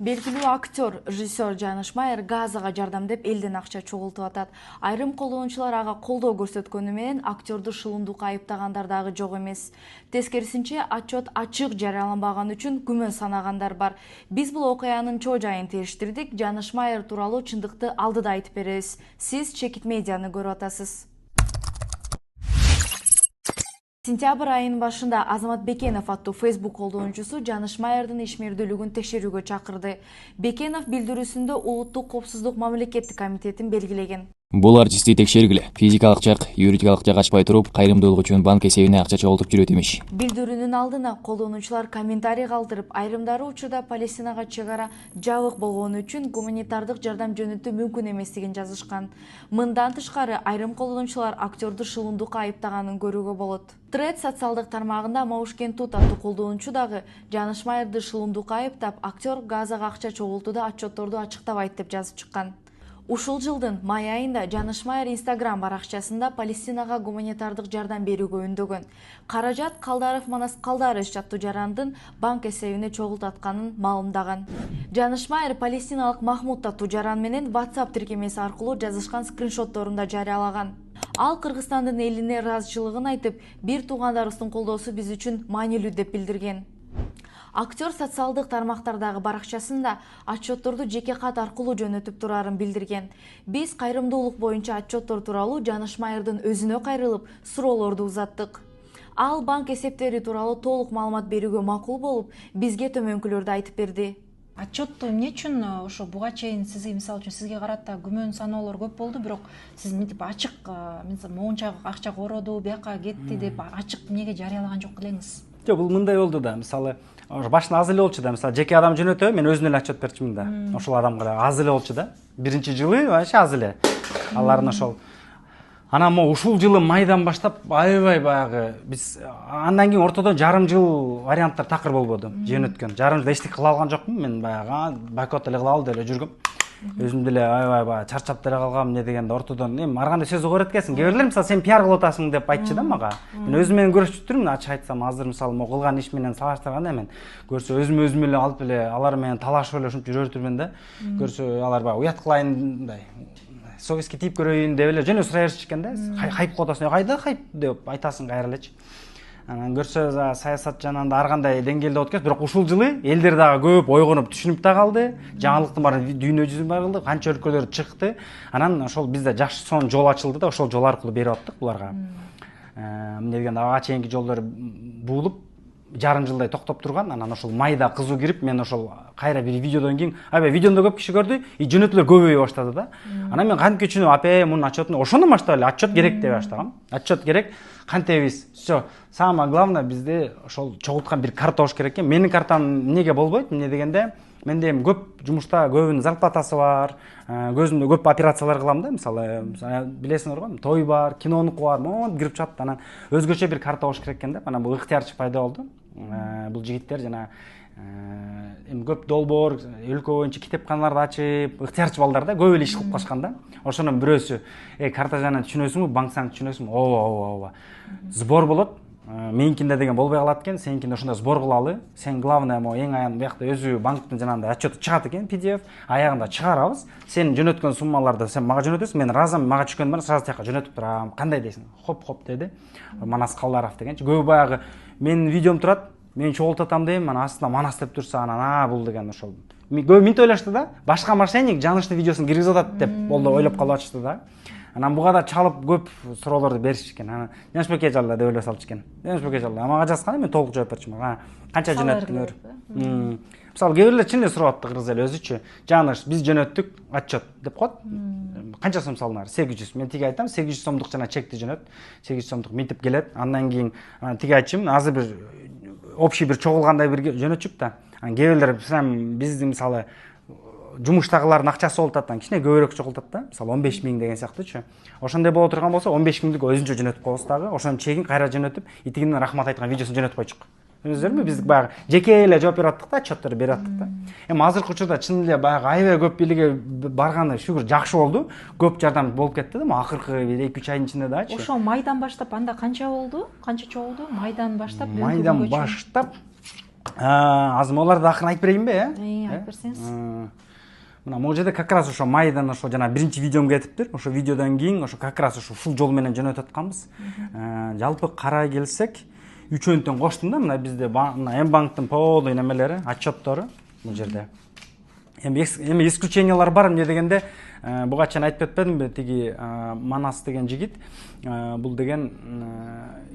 Белгилүү актер, режиссер Жаныш Майер газага жардам деп элден акча чогултуп атат. Айрым колдонуучулар ага колдоо көрсөткөнү менен актерду шылымдыкка айыптагандар дагы жок эмес. Тескерисинче, отчет ачык жарыяланбаган үчүн күмөн санагандар бар. Биз бул окуянын чоо жайын териштирдик. Жаныш Майер тууралуу чындыкты алдыда айтып беребиз. Сиз Чекит медианы көрүп атасыз. Сентябрь айынын башында Азамат Бекенов аттуу Facebook колдонуучусу Жаныш Майердин ишмердүүлүгүн текшерүүгө чакырды. Бекенов билдирүүсүндө Улуттук коопсуздук мамлекеттик комитетин белгилеген. Бул артистти текшергиле. Физикалык жак, юридикалык жак ачпай туруп, кайрымдуулук үчүн банк эсебине акча чогултуп жүрөт имиш. Билдирүүнүн алдына колдонуучулар комментарий калтырып, айрымдары учурда Палестинага чегара жабык болгону үчүн гуманитардык жардам жөнөтүү мүмкүн эместигин жазышкан. Мындан тышкары, айрым колдонуучулар актерду шылымдыкка айыптаганын көрүүгө болот. Тред социалдык тармагында Маушкен Тут аттуу колдонуучу дагы Жаныш Майерди шылымдыкка айыптап, актер газага акча чогултууда отчетторду ачыктабайт деп жазып чыккан. Ушул жылдын май айында Жаныш Майер Instagram баракчасында Палестинага гуманитардык жардам берүүгө үндөгөн. Каражат Калдаров Манас Калдарович аттуу жарандын банк эсебине чогултатканын маалымдаган. Жаныш Майер палестиналык Махмуд аттуу жаран менен WhatsApp тиркемеси аркылуу жазышкан скриншотторунда жарыялаган. Ал Кыргызстандын элине ыраазычылыгын айтып, бир туугандарыбыздын колдоосу биз үчүн маанилүү деп билдирген. Актер социалдык тармактардагы баракчасында отчетторду жеке кат аркылуу жөнөтүп турарын билдирген. Биз кайрымдуулук боюнча отчеттор тууралуу Жаныш Майердин өзүнө кайрылып, суроолорду узаттык. Ал банк эсептери тууралуу толук маалымат берүүгө макул болуп, бизге төмөнкүлөрдү айтып берди. Отчетту эмне үчүн ошо буга чейин сизге мисалы үчүн сизге карата күмөн саноолор көп болду, бирок сиз мынтип ачык, мисалы моунча акча короду, бияка кетти деп ачык эмнеге жарыялаган жок элеңиз? Жок, бул мындай болду да, мисалы башында аз эле болчу да, мисалы жеке адам жөнөтөбү, мен өзүм эле отчет берчүмүн да. Ошол адамга аз эле болчу да. Биринчи жылы вообще аз эле. Алардын ошол. Анан ушул жылы майдан баштап аябай баягы биз андан кийин ортодон жарым жыл варианттар такыр болбоду. Жөнөткөн. Жарым жылда эчтеке кыла алган жокмун. Мен баягы бойкот эле кылабыл деп эле жүргөм. Өзүм деле аябай баягы чарчап деле калгам, эмне дегенде ортодон ар кандай сөз угуп эткенсиң. Кээ бирлер мисалы сен пиар кылып атасың деп айтчы да мага. Мен өзүм менен көрүшүп турмун, ачык айтсам, азыр мисалы кылган иш менен салыштырганда мен көрсө өзүм эле алып эле алар менен талашып эле ушинтип жүрөр турмун да. Көрсө алар баягы уят кылайын мындай совестке тийип көрөйүн деп эле жөнө сурай беришчү экен да. Хайп кылып атасың, кайда хайп деп айтасың кайра элечи. Анан көрсө саясат жанында ар кандай деңгээлде болот экен, бирок ушул жылы элдер дагы көп ойгонуп түшүнүп да калды. Жаңылыктын баары дүйнө жүзүнө барылды, канча өлкөлөр чыкты. Анан ошол бизде жакшы сонун жол ачылды да, ошол жол аркылуу берип аттык буларга. Эмне дегенде ага чейинки жолдор буулуп жарым жылдай токтоп турган. Анан ошол майда кызуу кирип, мен ошол кайра бир видеодон кийин, аябай видеону көп киши көрдү, и жөнөтүүлөр көбөйө баштады да. Анан мен кантип түшүнүп, апе, мунун отчетун ошондон баштап эле отчет керек деп баштагам. Отчет керек. Кантебиз? Всё. Самое главное бизде ошол чогулткан бир карта болуш керек экен. Менин картам эмнеге болбойт? Эмне дегенде, менде эми көп жумушта көбүнүн зарплатасы бар, көзүмдө көп операциялар кылам да, мисалы, билесиңер го, той бар, кинонуку бар, монтип кирип чыгат. Анан өзгөчө бир карта болуш керек экен деп. Анан бул ыктыярчы пайда болду. Бул жигиттер жана эми көп долбоор, өлкө боюнча китепканаларды ачып, ыктыярчы балдар да, көп эле иш кылып калышкан да. Ошонун бирөөсү, карта жанынан түшүнөсүңбү, банк санк түшүнөсүңбү? Ооба. Сбор болот. Меникинде деген болбой калат экен, сеникинде ошондой сбор кылалы. Сен главное эң аягында буякта өзү банктын жанагындай отчет чыгат экен, PDF, аягында чыгарабыз. Сен жөнөткөн суммаларды сен мага жөнөтөсүң, мен разом мага түшкөн бар, сразу тияка жөнөтүп турам. Кандай дейсиң? Хоп деди. Манас Калдаров дегенчи. Көбү баягы менин видеом турат, мен чогултатам дейм, анан астында Манас деп турса, анан бул деген ошол. Көбү минт ойлошду да, башка мошенник Жаныштын видеосун киргизип атат деп болду ойлоп калып атышты да. Анан буга да чалып көп суроолорду беришкен. Анан Жанышбек эжалда деп эле салчу экен. Жанышбек эжалда. Мага жазганда мен толук жооп берчүмүн. Канча жөнөттүңөр? Мисалы кээ бирлер чын эле сурап атты кыргыз эли өзүчү. Жаныш, биз жөнөттүк, отчет деп коет. Канча сом салынар? 800. Мен тиги айтам, 800 сомдук жана чекти жөнөт. 800 сомдук минтип келет. Андан кийин тиги айтчымын, азыр бир общий бир чогулгандай бир жөнөтчүк да. Кээ бирлер биздин мисалы жумуштагылардын акчасы болуп атат, кичине көбүрөөк чогултат да. Мисалы 15 000 деген сыяктуучу. Ошондой боло турган болсо 15 000дүк өзүнчө жөнөтүп коебуз дагы. Ошонун чегин кайра жөнөтүп, итигинден рахмат айткан видеосун жөнөтүп койчук. Өзүлөрмү биздик баягы жеке эле жооп берип аттык да, отчеттор берип аттык да. Эми азыркы учурда чын эле баягы аябай көп бийлиге барганы шүгүр жакшы болду. Көп жардам болуп кетти да, акыркы 2-3 айдын ичинде дачы. Ошо майдан баштап анда канча болду? Канча чогулду? Майдан баштап азыр оларды акырын айтып берейинби, айтып берсеңиз. Мына могу жерде как раз ошо майдан ошо жана биринчи видеом кетиптир. Ошо видеодон кийин ошо как раз ушул жол менен жөнөтүп атканбыз. Жалпы карай келсек, үчөөнтөн коштум да, мына бизде М банктын полный немелери, отчеттору бул жерде. Эми исключениялар бар, эмне дегенде, буга чейин айтып кетпедимби, тиги Манас деген жигит, бул деген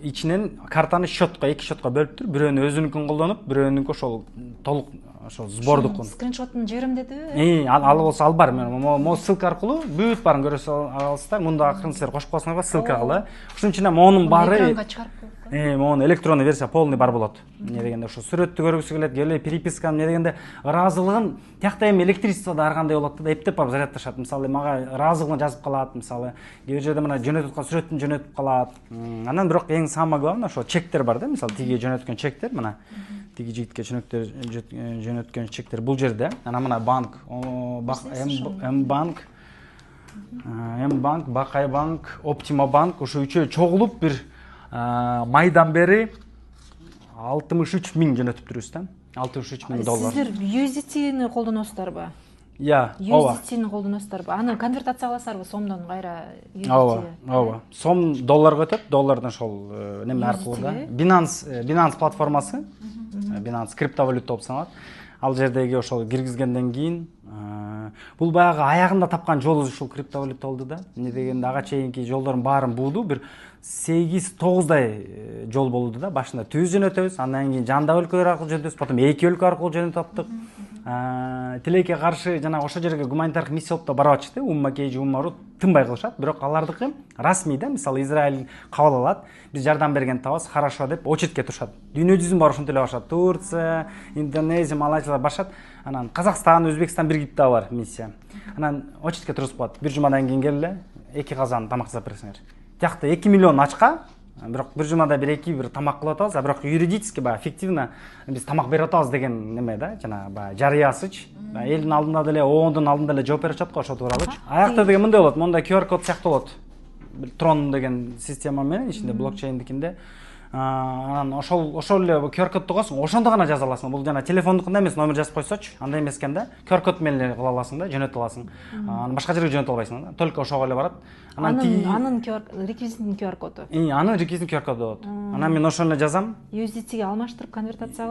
ичинен картаны счетко, 2 счетко бөлүптүр. Бирөөнү өзүнүкүн колдонуп, бирөөнүкү ошол толук ошол сбордукун. Скриншотун жиберем дедиби? Ал болсо ал бар. Мо ссылка аркылуу бүт баарын көрө аласыздар. Мында акырын силер кошуп коесуңарга ссылка аркылуу. Ошон үчүн монун баары экранга чыгарып коюп. Монун электронный версия полный бар болот. Эмне дегенде ошо сүрөттү көргүсү келет, келе переписканы эмне дегенде ыраазылыгын тиякта эми электричестводо ар кандай болот да, эптеп барып зарядташат. Мисалы мага ыраазылыгын жазып калат, мисалы кээ бир жерде мына жөнөтүп аткан сүрөтүн жөнөтүп калат. Анан бирок эң самое главное ошо чектер бар да, мисалы тиги жөнөткөн чектер, мына тиги жигитке жөнөткөн чектер бул жерде. Анан мына банк, М банк, Бакай банк, Оптима банк ошо үчөө чогулуп бир майдан бери 63 миң жөнөтүптүрбүз да. 63 миң доллар. Сиздер USDT-ни колдоносуздарбы? Ооба. USDT-ни колдоносуздарбы? Аны конвертация кыласыздарбы сомдон кайра USDT? Ооба. Сом долларга өтөт, доллардан ошол неме аркылуу да. Binance платформасы, Binance криптовалюта болуп саналат. Ал жердеги ошол киргизгенден кийин бул баягы аягында тапкан жолу ушул криптовалюта болду да. Эмне дегенде ага чейинки жолдордун баарын бууду, бир 8-9 жол болду да. Башында түз жөнөтөбүз, андан кийин жандап өлкөлөр аркылуу жөнөтөбүз, потом эки өлкө аркылуу жөнөтүп аптык. Тилекке каршы жана ошол жерге гуманитардык миссия болуп да барып атышты. Умма кейжи уммару тынбай кылышат, бирок алардыкы расмий да. Мисалы Израиль кабыл алат, биз жардам берген табыз, хорошо деп очередке турушат. Дүйнө жүзүн баары ошентип эле башат. Турция, Индонезия, Малайзия башат. Анан Казакстан, Өзбекстан биригип да бар миссия. Анан очередке турузуп коет. Бир жумадан кийин келе, 2 казан тамак жасап берсеңер. Тиякта 2 миллион ачка, бирок бир жумада бир тамак кылып атабыз, бирок юридически баягы фиктивно биз тамак берип атабыз деген неме да, жана баягы жарыясыч. Элдин алдында деле, оондун алдында деле жооп беришат го ошол тууралуучу. Аякта деген мындай болот, монда QR код сыяктуу болот. Трон деген система менен ичинде блокчейндикинде. Анан ошол эле QR кодду койсоң, ошондо гана жаза аласың. Бул жана телефондукунда эмес, номер жазып койсочу, андай эмес экен да. QR код менен эле кыла аласың да, жөнөтө аласың. Аны башка жерге жөнөтө албайсың да. Только ошого эле барат. Анын реквизитинин QR коду. Анын реквизитинин QR коду болот. Анан мен ошону эле жазам. USDT-ге алмаштырып конвертация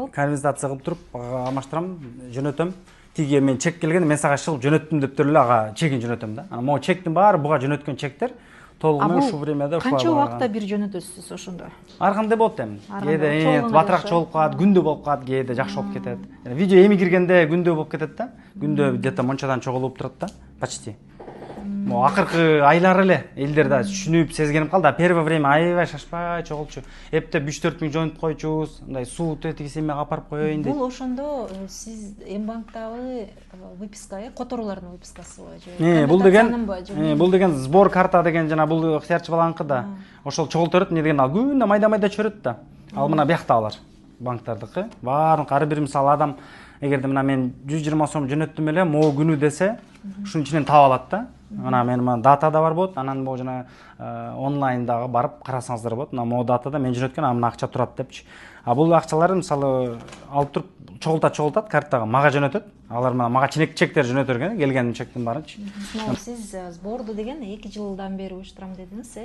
кылып туруп, алмаштырам, жөнөтөм. Тиги мен чек келгенде мен сага шылып жөнөттүм деп эле ага чегин жөнөтөм да. Анан могу чектин баары буга жөнөткөн чектер толугу менен ушул времяда ушулар. Канча убакытта бир жөнөтөсүз ошондо? Ар кандай болот эми. Кээде батыраак чогулуп калат, күндө болуп калат, кээде жакшы болуп кетет. Видео эми киргенде күндө болуп кетет да. Күндө где-то мончадан чогулуп турат да, почти. Могу акыркы айлар эле элдер да түшүнүп, сезгенип калды. Первое время аябай шашпай чогулчу. Эптеп 3-4 миң жөнөтүп койчубуз. Мындай суу тетиги семияга апарып коеюн деп. Бул ошондо сиз М-банктагы выписка, которуулардын выпискасыбы же? Бул деген сбор карта деген жана бул ыктыярчы баланыкы да. Ошол чогултурат, эмне деген ал күндө майда чөрөт да. Ал мына бияктагылар банктардыкы. Баарын ар бир мисалы адам эгерде мына мен 120 сом жөнөттүм эле, могу күнү десе, ушунун ичинен таап алат да. Ана мен датада бар болот, анан могу жана онлайндагы барып карасаңыздар болот. Мына могу датада мен жөнөткөн, мына акча турат депчи. Бул акчаларды мисалы алып туруп чогултат картага, мага жөнөтөт. Алар мага чектер жөнөтөргөн, келген чектин баарынчы. Сиз сборду деген 2 жылдан бери уюштурам дедиңиз,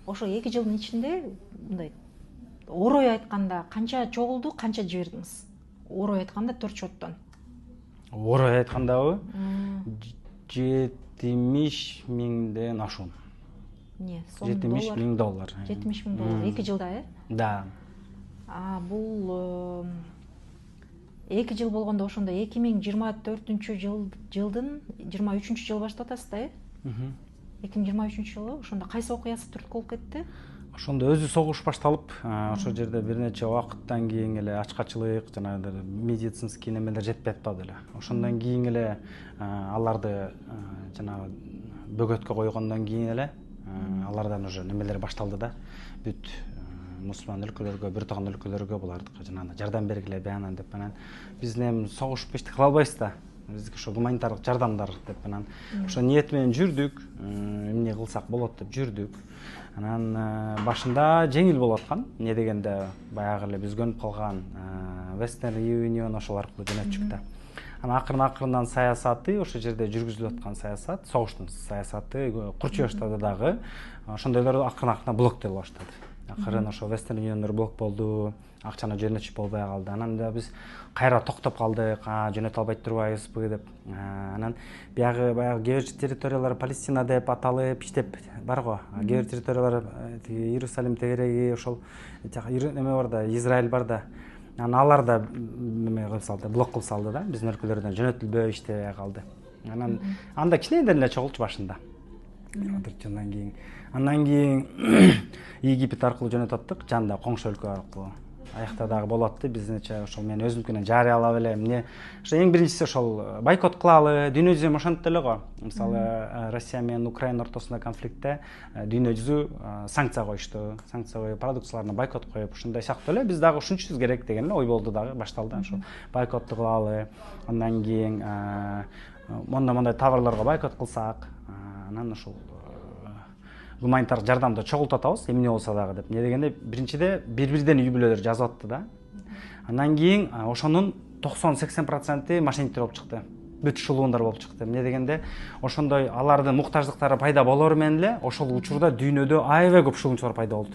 Ошо 2 жылдын ичинде мындай орой айтканда канча чогулду, канча жибердиңиз? Орой айтканда 4 счеттон. Орой айткандабы? 70 миңден ашуун. 70 миң доллар. 70 миң доллар 2 жылда, Да. Бул 2 жыл болгондо ошондо 2024 жылдын 23 жыл баштап атасыз да, 2023 жылы ошондо кайсы окуясы түрткү болуп кетти? Ошондо өзү согуш башталып, ошол жерде бир нече убакыттан кийин эле ачкачылык, жанагы медицинский немелер жетпей атпады эле. Ошондон кийин эле аларды жанагы бөгөткө койгондон кийин эле алардан уже немелер башталды да. Бүт мусулман өлкөлөргө, бир таган өлкөлөргө булардыкы жанагы жардам бергиле баянан деп анан биз эми согуш бешти кыла албайбыз да. бизге ошо гуманитардык жардамдар деп анан ошо ниет менен жүрдүк, эмне кылсак болот деп жүрдүк. Анан башында жеңил болуп аткан, эмне дегенде баягы эле биз көнүп калган Western Union ошол аркылуу жөнөтчүк да. Анан акырын-акырындан саясаты, ошол жерде жүргүзүлүп аткан саясат, согуштун саясаты Курчебаштада дагы ошондойлор акырын-акырындан блоктоло баштады. Акырын ошо Western Union'дор блок болду, акчаны жөнөтүп болбой калды. Анан да биз кайра токтоп калдык, жөнөтө албай турбайбызбы деп. Анан баягы кээ бир территориялар Палестина деп аталып иштеп бар го. Кээ бир территориялар Иерусалим тегереги, ошол эме бар да, Израиль бар да. Анан алар да эме кылып салды, блок кылып салды да, биздин өлкөлөрдөн жөнөтүлбөй иштебей калды. Анан анда кичинеден эле чогулчу башында. Андан кийин Египет аркылуу жөнөтүп аттык, жанда коңшу өлкө аркылуу. Аякта дагы болот бизнече ошол мен өзүмкүнөн жарыялап эле эмне ошо эң биринчиси ошол бойкот кылалы, дүйнө жүзү ошентип эле го. Мисалы Россия менен Украина ортосунда конфликтте дүйнө жүзү санкция коюшту, санкция коюп продукцияларына бойкот коюп, ушундай сыяктуу эле биз дагы ушунчусуз керек деген эле ой болду дагы, башталды ошо бойкотту кылалы. Андан кийин мондай товарларга бойкот кылсак, анан ошол гуманитардык жардамды чогултуп атабыз, эмне болсо дагы деп. Эмне дегенде биринчиде бири-бирден үй бүлөлөр жазып атты да. Андан кийин ошонун 90-80% мошенниктер болуп чыкты. Бүт шулуундар болуп чыкты. Эмне дегенде ошондой алардын муктаждыктары пайда болор менен эле ошол учурда дүйнөдө аябай көп шулуунчулар пайда болду.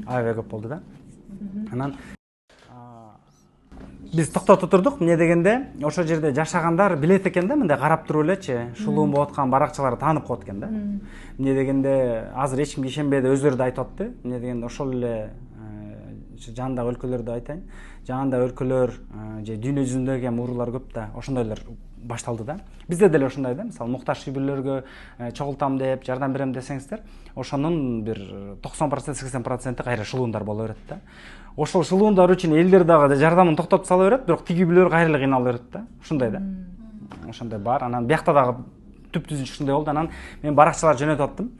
Аябай көп болду да. Анан биз токтото турдук, эмне дегенде ошол жерде жашагандар билет экен да, мындай карап туруп элечи, шулуун болуп аткан баракчаларды таанып коет экен да. Эмне дегенде азыр эч кимге ишенбейди, өздөрү да айтып атты. Эмне дегенде ошол эле жаандагы өлкөлөрдү айтайын. Жаанда өлкөлөр же дүйнө жүзүндөгү эм уруулар көп да, ошондойлор башталды да. Бизде деле ошондой да, мисалы муктаж үй бүлөлөргө чогултам деп, жардам берем десеңиздер, ошонун бир 90-80% кайра шулуундар боло берет да. Ошол шулуундар үчүн элдер дагы жардамын токтотуп сала берет, бирок тиги үй бүлөлөр кайра эле кыйналып берет да. Ушундай да. Ошондой бар. Анан биякта дагы түп-түзүнчө ушундай болду. Анан мен баракчалар жөнөтүп аттым.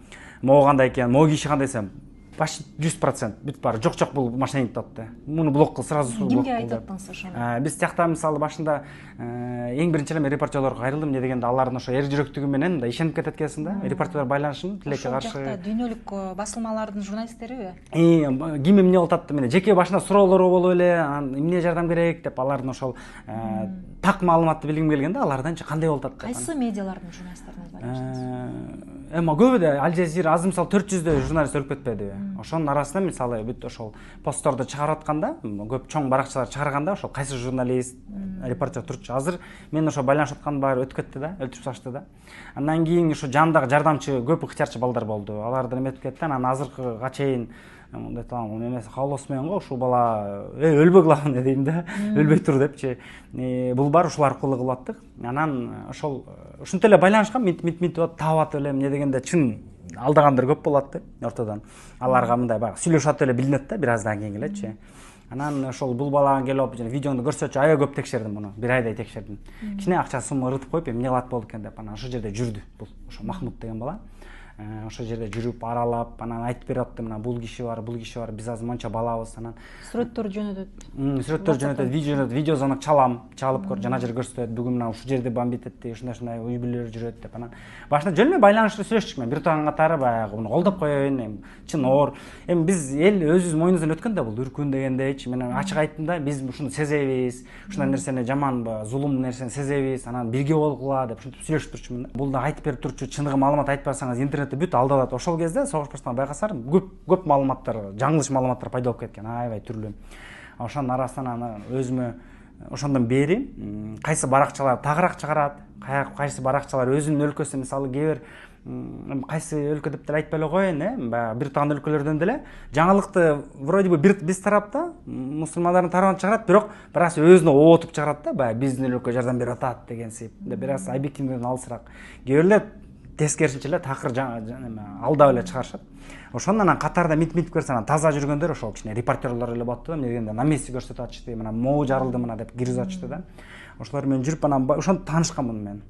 Могу кандай экен, могу киши кандай десем, почти 100% бүт бар. Жок бул мошенник атты. Муну блок кыл, сразу блок кыл. Кимге айтып аттыңыз ошону? Биз тиякта мисалы башында эң биринчи эле мен репортерлорго кайрылдым, эмне дегенде алардын ошо эр жүрөктүгү менен да ишенип кетет экенсиң да. Репортерлор байланышын тилекке каршы. Ошол жакта дүйнөлүк басылмалардын журналисттериби? Ким эмне болуп атты, мени жеке башында суроолор болуп эле, эмне жардам керек деп алардын ошол так маалыматты билгим келген да, аларданчы кандай болуп атат деп. Кайсы медиалардын журналисттерине байланыштыңыз? Эми көбү да Аль Жазира, азыр мисалы 400 журналист өлүп кетпедиби? Ошонун арасында мисалы бүт ошол постторду чыгарып атканда, көп чоң баракчалар чыгарганда ошол кайсы журналист, репортер турчу. Азыр мен ошо байланышып аткан баары өтүп кетти да, өлтүрүп салышты да. Андан кийин ошо жандагы жардамчы көп ыктыярчы балдар болду. Аларды эметип кетти. Анан азыркыга чейин мындай тамам эмеси каалоосу менен го ушул бала өлбөй кыламын дейм да, өлбөй тур депчи. Бул бар, ушул аркылуу кылып аттык. Анан ошол ушинтип эле байланышкан, минтип таап атып эле, эмне дегенде чын алдагандар көп болот да ортодон. Аларга мындай баягы сүйлөшүп атып эле билинет да, бир аздан кийин элечи. Анан ошол бул балага келип жана видеону көрсөтчү, аябай көп текшердим муну, бир айдай текшердим. Кичине акча сумма ырытып коюп, эмне кылат болду экен деп, анан ошол жерде жүрдү бул, ошо Махмуд деген бала. Ошол жерде жүрүп аралап, анан айтып берип атты, мына бул киши бар, биз азыр монча балабыз, анан Сүрөттөр жөнөтөт. Сүрөттөр жөнөтөт, видео звонок чалып көр, жана жер көрсөтөт, бүгүн мына ушул жерде бомбит этти, ушундай үй бүлөлөр жүрөт деп. Анан башында жөн эле байланышта сүйлөштүк, мен бир тууган катары баягы муну колдоп коеюн, чын оор. Эми биз эл өзүбүз мойнубуздан өткөн да бул үркүн дегендейчи, мен ачык айттым да, биз ушуну сезебиз, ушундай нерсени жаман, зулум нерсени сезебиз, анан бирге болгула деп ушинтип сүйлөшүп турчумун да. Бул да айтып берип турчу, чыныгы маалымат айтып барсаңыз интернетте бүт алдалат. Ошол кезде согуш башталган байкасар көп маалыматтар, жаңылыш маалыматтар пайда болуп кеткен, аябай түрлүү. Ошонун арасынан өзүмө ошондон бери кайсы баракчалар тагыраак чыгарат, кайсы баракчалар өзүнүн өлкөсү, мисалы кээ бир кайсы өлкө деп деле айтпай эле коеюн, баягы бир таган өлкөлөрдөн деле жаңылыкты вроде бы биз тарапта мусулмандардын тарабынан чыгарат, бирок бир аз өзүнө оотуп чыгарат да, баягы биздин өлкө жардам берип атат деген сыйп, бир аз объективден алысыраак. Кээ бирлер тескерисинче эле такыр алдап эле чыгарышат. Ошондон анан катарда минтип көрсө, анан таза жүргөндөр ошол кичине репортерлор эле болупту да, эмне дегенде на месте көрсөтүп атышты, мына могу жарылды мына деп киргизип атышты да. Ошолор менен жүрүп анан ошентип таанышканмын мен.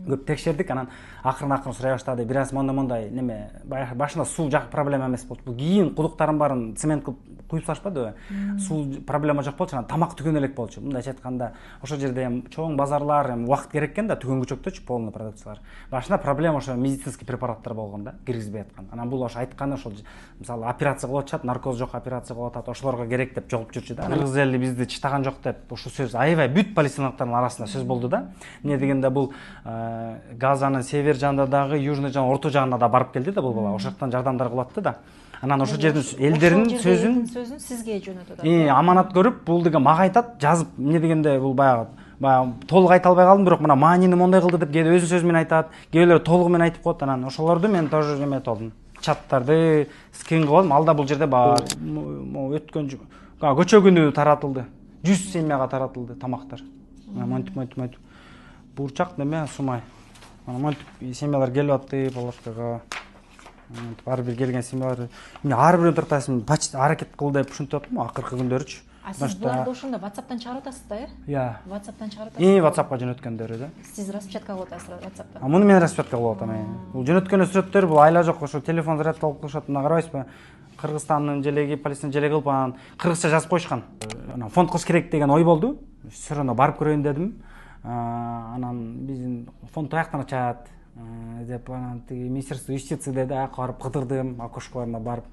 көп текшердик, анан акырын сурай баштады. Бир аз мондай неме башында суу жак проблема эмес болду. Бул кийин кудуктарын баарын цемент кылып куюп салышпадыбы? Суу проблема жок болчу, анан тамак түгөнө элек болчу. Мындайча айтканда, ошол жерде чоң базарлар, убакыт керек экен да, түгөнгүчөктөчү полный продукциялар. Башында проблема ошо медицинский препараттар болгон да, киргизбей аткан. Анан бул ошо айтканы ошол мисалы операция кылып атышат, наркоз жок операция кылып атат, ошолорго керек деп жолуп жүрчү да. Кыргыз эли бизди чыштаган жок деп ушул сөз аябай бүт палестиналыктардын арасында сөз болду да. Эмне дегенде бул Газанын север жагында дагы, южный жагы, орто жагына да барып келди да бул бала. Ошол жактан жардамдар кылып атты да. Анан ошол жердин элдеринин сөзүн сизге жөнөтөт. Аманат көрүп, бул деген мага айтат, жазып, эмне дегенде бул баягы толук айта албай калдым, бирок мына маанини мондай кылды деп кээде өзүнүн сөзү менен айтат, кээделер толугу менен айтып коет. Анан ошолорду мен тоже эметип алдым. Чаттарды скрин кылып алдым. Алда бул жерде бар өткөн көчө күнү таратылды. 100 семьяга таратылды тамактар. Монтип. Бурчак неме сумай. Монтип семьялар келип атты палаткага. Ар бир келген семьялар ар бирин тартасың почти аракет кыл деп ушинтип атам акыркы күндөрүчү. Сиз буларды ошондо WhatsApp'тан чыгарып атасыз да, Иә. WhatsApp'тан чыгарып атасыз. WhatsApp'ка жөнөткөндөрү да. Сиз распечатка кылып атасыз WhatsApp'тан. Муну мен распечатка кылып атам. Бул жөнөткөн сүрөттөр бул айла жок, ошо телефон зарядталып кылышат, мына карабайсызбы? Кыргызстандын желеги, Палестина желеги кылып анан кыргызча жазып коюшкан. Анан фонд кылыш керек деген ой болду. Все равно барып көрөйүн дедим. Анан биздин фонд аяктан ачат деп анан тиги министерство юстиции деди, аяка барып кыдырдым, окошкаларына барып.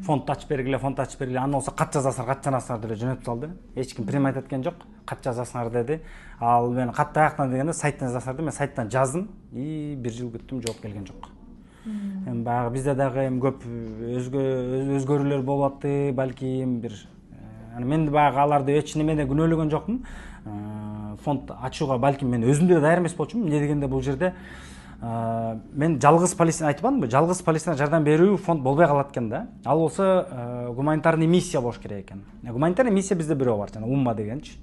Фонд ачып бергиле, анан болсо кат жазасыңар, кат жазасыңар деп жөнөтүп салды. Эч ким примат эткени жок, кат жазасыңар деди. Ал мен катты аяктан дегенде сайттан жазасыңар деп мен сайттан жаздым и 1 жыл күттүм, жооп келген жок. Эми баягы бизде дагы көп өзгөрүүлөр болуп атты, балким бир. Мен баягы аларды эч немеде күнөөлөгөн жокмун. Фонд ачууга балким мен өзүм деле даяр эмес болчумун. Эмне дегенде бул жерде мен жалгыз Палестина айтпадымбы? Жалгыз Палестина жардам берүү фонд болбой калат экен да. Ал болсо гуманитарный миссия болуш керек экен. Гуманитарный миссия бизде бирөө бар, жана Умма дегенчи.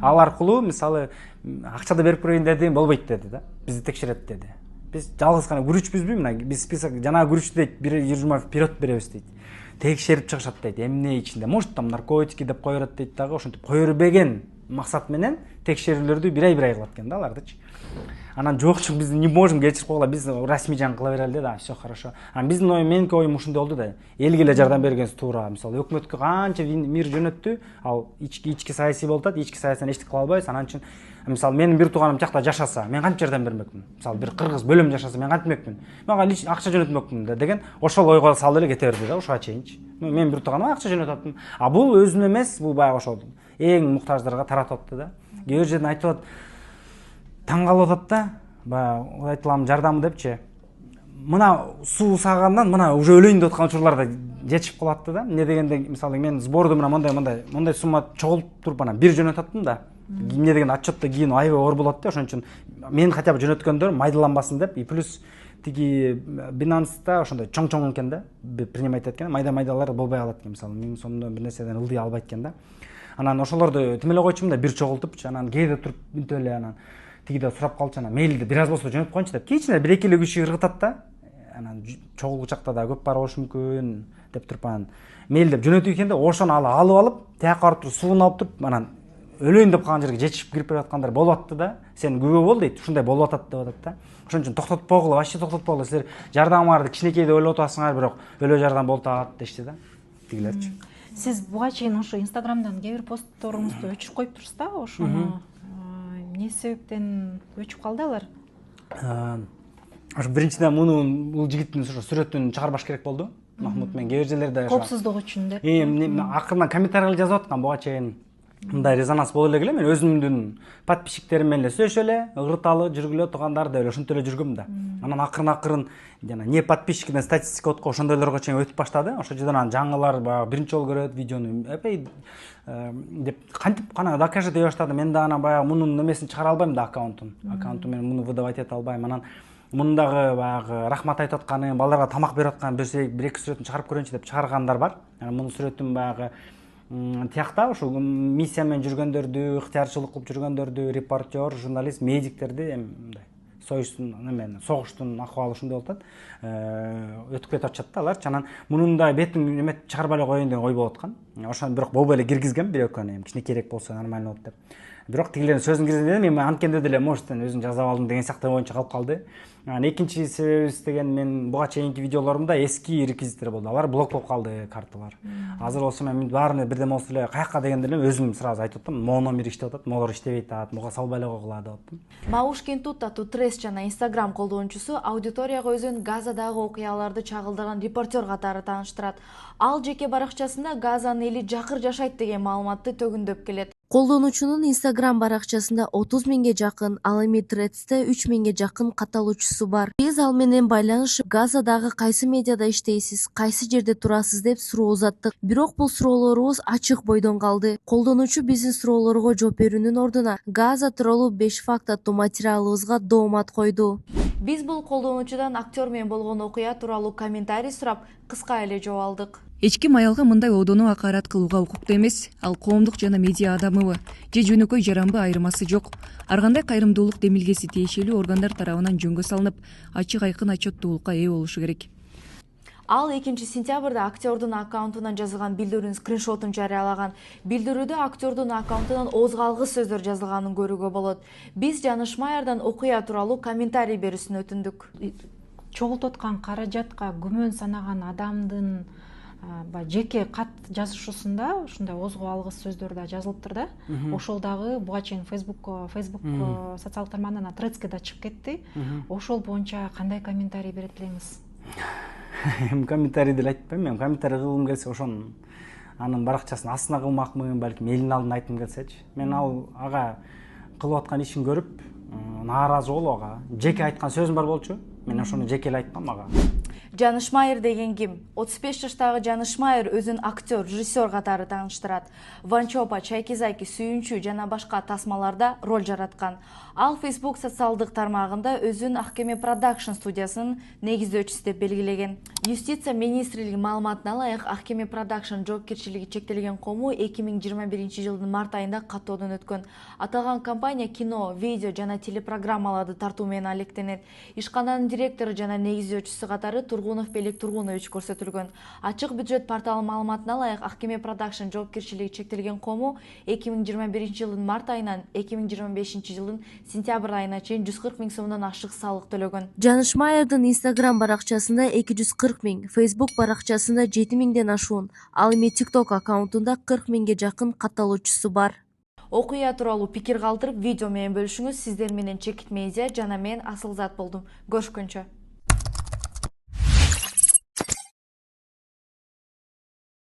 Ал аркылуу мисалы акча да берип көрөйүн дедим, болбойт деди да. Бизди текшерет деди. Биз жалгыз гана күрүчпүзбү? Мына биз список жанагы күрүчтү дейт, 120 вперед беребиз дейт. Текшерип чыгышат дейт. Эмне ичинде? Может там наркотики деп кое берет дейт дагы. Ошентип кое бербеген максат менен текшерүүлөрдү бир ай кылат экен да алардычы. Анан жокчу биз не можем кечирип койгула, биз расмий жан кыла берели да, все хорошо. Анан биздин ой, меники оюм ушундай болду да. Элге эле жардам бергенибиз туура. Мисалы өкмөткө канча мир жөнөттү, ал ички саясий болуп атат, ички саясаттан эчтик кыла албайбыз. Анан үчүн мисалы менин бир тууганым жакта жашаса, мен кантип жардам бермекмин? Мисалы бир кыргыз бөлөм жашаса, мен кантипмекмин? Мага акча жөнөтмөкмүн деген ошол ойго салып эле кете берди да, ошого чейинчи. Мен бир тууганыма акча жөнөтөтмүн. А бул өзүнө эмес, бул баягы ошол эң муктаждарга таратып атты да. Кээ бир жерден айтып атат, таң калып атат да, баягы айтылам жардам депчи. Мына суу сагандан мына уже өлөйүн деп аткан учурларда жетишип калатты да. Эмне дегенде мисалы мен сборду мына мондай сумма чогултуп туруп анан бир жөнөтөттүм да. Эмне деген отчетто кийин аябай оор болот да, ошон үчүн мен хотя бы жөнөткөндөр майдаланбасын деп, и плюс тиги Binance'та ошондой чоң экен да, принимать эткен, майдалар болбой калат экен, мисалы 1000 сомдон бир нерседен ылдый албайт экен да. Анан ошолорду тимеле койчумун да, бир чогултупчу, анан кээде туруп мүнтүп эле анан тигиде сурап калчу, анан мейлиде бир аз болсо жөнөтүп коюнчу деп. Кийинчерээк бир эки эле киши ыргытат да. Анан чогулгучакта да көп бара болушу мүмкүн деп туруп анан мейл деп жөнөтүү экен да, ошону алып алып, тияка барып туруп сууну алып туруп анан өлөйүн деп калган жерге жетишип кирип берип аткандар болуп атты да. Сен күбө бол дейт, ушундай болуп атат деп атат да. Ошон үчүн токтотпогула, вообще токтотпогула. Силер жардамыңарды кичинекей деп ойлоп атасыңар, бирок өлө жардам болуп атат дешти да. Тигилерчи. Сиз буга чейин ошо Инстаграмдан кээ бир постторуңузду өчүрүп коюптурсуз да, ошону эмне себептен өчүп калды алар? Ошо биринчиден муну бул жигиттин ошо сүрөтүн чыгарбаш керек болду. Махмут мен кээ бир жерлерде коопсуздук үчүн деп. Акырынан комментарийлер жазып аткан буга чейин. Мындай резонанс боло эле мен өзүмдүн подписчиктерим менен эле сөйлөшө эле, ыргыталы жүргүлө тургандар деп эле ошентип эле жүргөм да. Анан акырын жана не подписчикден статистика отко ошондойлорго чейин өтүп баштады. Ошол жерден анан жаңылар баягы биринчи жолу көрөт видеону, деп кантип кана докажи дей баштады. Мен да анан баягы мунун немесин чыгара албайм да, аккаунтун мен муну выдавать эте албайм. Анан мундагы баягы рахмат айтып атканы, балдарга тамак берип аткан бир эки сүрөтүн чыгарып көрөйүнчү деп чыгаргандар бар. Анан мунун сүрөтүн баягы тиякта ушул миссия менен жүргөндөрдү, ыктыярчылык кылып жүргөндөрдү, репортер, журналист, медиктерди мындай согуштун акыбалы ушундай болуп атат. Өтүп кетип атышат да аларчы. Анан мунун да бетин эметип чыгарбай эле коеюн деген ой болуп аткан. Ошону бирок болбой эле киргизгем, бир экөөнү кичинекейирээк болсо нормально болот деп. бирок тигилердин сөзүн киргизгенде мен анткенде деле может өзүм жасап алдым деген сыяктуу боюнча калып калды. Экинчи себебибиз деген мен буга чейинки видеолорумда эски реквизиттер болду. Алар блок болуп калды, карталар. Азыр болсо мен баарына бирден болсо эле каякка дегенде эле өзүм сразу айтып атам, могу номер иштеп атат, могулар иштебей атат, муга салбай эле койгула деп атам. Маушкин Туттату Трес жана Instagram колдонуучусу аудиторияга өзүн Газадагы окуяларды чагылдырган репортер катары тааныштырат. Ал жеке баракчасында Газанын эли жакыр жашайт деген маалыматты төгүндөп келет. Колдонуучунун Instagram баракчасында 30 миңге жакын, ал эми Threads'те 3 миңге жакын катталуучусу бар. Биз ал менен байланышып, Газадагы кайсы медиада иштейсиз, кайсы жерде турасыз деп суроо узаттык. Бирок бул суроолорубуз ачык бойдон калды. Колдонуучу биздин суроолорго жооп берүүнүн ордуна Газа тууралуу 5 факт аттуу материалыбызга доомат койду. Биз бул колдонуучудан актер менен болгон окуя тууралуу комментарий сурап, кыска эле жооп алдык. Эч ким аялга мындай одону акарат кылууга укуктуу эмес. Ал коомдук жана медиа адамыбы же жөнөкөй жаранбы айырмасы жок. Ар кандай кайрымдуулук демилгеси тиешелүү органдар тарабынан жөнгө салынып, ачык айкын отчеттуулукка ээ болушу керек. Ал 2-сентябрда актердун аккаунтунан жазылган билдирүүнүн скриншотун жарыялаган. Билдирүүдө актердун аккаунтунан озгалгыс сөздөр жазылганын көрүүгө болот. Биз Жаныш Майердан окуя тууралуу комментарий берүүсүн өтүндүк. Чогултуп аткан каражатка күмөн санаган адамдын жеке кат жазышуусунда ушундай озго алгыс сөздөр да жазылыптыр да. Ошол дагы буга чейин Facebook социалдык тармагынан Threads'ке да чыгып кетти. Ошол боюнча кандай комментарий берет элеңиз? Комментарий деле айтпайм, мен комментарий кылгым келсе ошонун анын баракчасынын астына кылмакмын, балким элдин алдына айткым келсечи. Мен ага кылып аткан ишин көрүп нааразы болуп ага жеке айткан сөзүм бар болчу. Мен ошону жеке эле айткам ага. Жаныш Майер деген ким? 35 жаштагы Жаныш Майер өзүн актер, режиссер катары тааныштырат. Ванчопа, Чайкизайки, Сүйүнчү жана башка тасмаларда роль жараткан. Ал Facebook социалдык тармагында өзүн Аккеме Production студиясынын негиздөөчүсү деп белгилеген. Юстиция министрлиги маалыматына ылайык, Аккеме Production жоопкерчилиги чектелген кому 2021 жылдын март айында каттоодон өткөн. Аталган компания кино, видео жана телепрограммаларды тартуу менен алектенет. Ишкананын директору жана негиздөөчүсү катары Тургунов Белек Тургунович көрсөтүлгөн. Ачык бюджет порталы маалыматына ылайык, Аккеме Production жоопкерчилиги чектелген кому 2021 жылдын март айынан 2025 жылдын сентябрь айына чейин 140 миң сомдон ашык салык төлөгөн. Жаныш Майердин Instagram баракчасында 240 миң, Facebook баракчасында 7 миңден ашуун, ал эми TikTok аккаунтунда 40 миңге жакын катталуучусу бар. Окуя тууралуу пикир калтырып, видео менен бөлүшүңүз. Сиздер менен Чекит Медиа жана мен Асылзат болдум. Көрүшкөнчө.